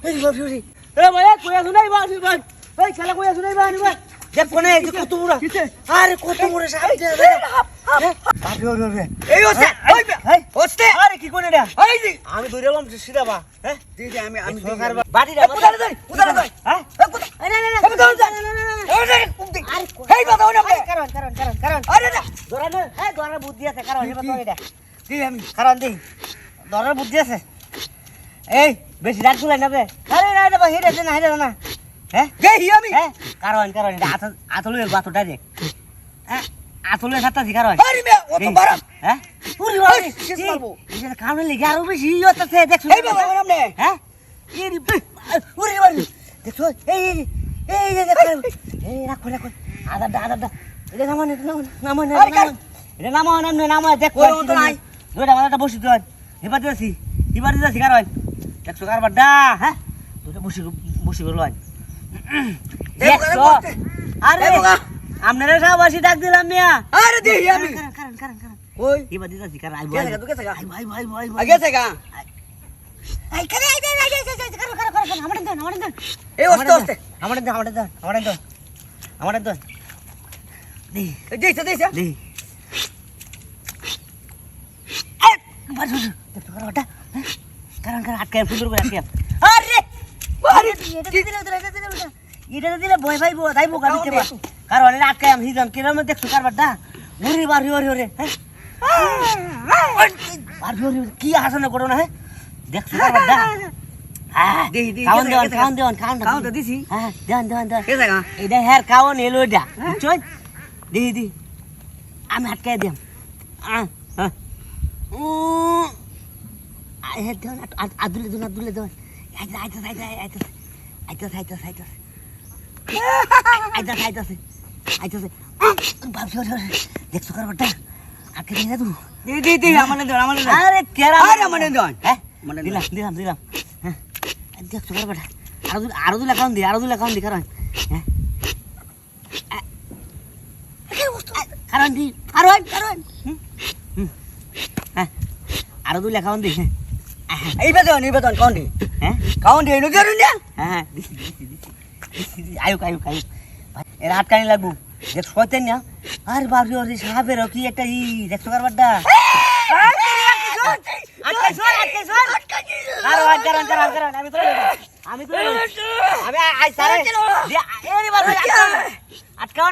এই বাবুরি এ ভাই কই আছো নাই বাস ভাই এই খেলা কই আছো নাই ভাই ভাই দেখ কোনে এই কত বড় আরে কত বড় সাপ দে বাবুরি এই ওস্তে এই ওস্তে আরে কি কোনে রে এই জি আমি ধরেলাম সিধা বা হ্যাঁ দিদি আমি সরকার বাড়িটা কোদালে দই হ্যাঁ না না না আমি ধরে যা আরে এই কথা ওনা কারণ আরে না ধরা না এই ধরা বুদ্ধি আছে কারণ এবার তো এটা দি আমি কারণ দি ধরার বুদ্ধি আছে এই বেশি রাত গুলাই না বে আরে না এটা হেডে না হেডে না হ্যাঁ গেই আমি হ্যাঁ কারণ এটা আতলের বাতো ডাইরেক্ট হ্যাঁ আতলের সাথে দি কারণ আরে মে ও তো বারা হ্যাঁ পুরি বাড়ি শেষ মারবো এটা কারণে লাগি আর বেশি হচ্ছে দেখছো এই বাবা আমনে হ্যাঁ এই পুরি বাড়ি দেখছো এই যে দেখো এই রাখো আদা এটা নামানে এটা নামা দেখ কই তো নাই দুইটা মাথাটা বসি তুই এবার দিছি কারণ দেখছো কারবার দা হ্যাঁ দুইটা বসি গেল দেখছো আরে আমনেরে সাবাসি ডাক দিলাম মিয়া আরে দেই আমি কারণ কই এবার দিছি কারণ আই ভাই ভাই গেছে গা আই করে আই কারণ আমাদের দেন এই ওস্তে আমাদের দেন দি দেইছে দি এই বাজু দেখো কারণটা কারণ আটকে সুন্দর করে আটকে আরে এটা দিলে ভয় ভাই দাইবো গাড়ি দেবা কারণ এটা আটকে আমি হিজন কিরম দেখছো কারবারটা ওরে বাড়ি ওরে হ্যাঁ বাড়ি কি হাসানো করো না হ্যাঁ দেখছো কারবারটা হ্যাঁ খাওন দেওয়ান দিছি হ্যাঁ দেন কে জায়গা এটা হের খাওন এলো এটা বুঝছই দি আমি আটকে দিম হে দেন আদুলে দেন আইতাছে বাবু দেখছো কারবারটা আটকে দিন তুই দি আমাদের দেন আরে কেরা আমাদের দেন হ্যাঁ দিলাম হ্যাঁ দেখছো কারবারটা আরো দুলা খাওন দি কারণ হ্যাঁ কারণ দি কারণ হ্যাঁ আরো দুলা খাওন দি এই বেতন কোন দি হ্যাঁ কাউন দি নজর না হ্যাঁ দিছি আয়ু এর আটকানি লাগবো দেখ শয়তান না আর বাবরি ওরে সাহেবের কি একটা দেখছো কারবারটা কারণ আমি আই সারে আটকান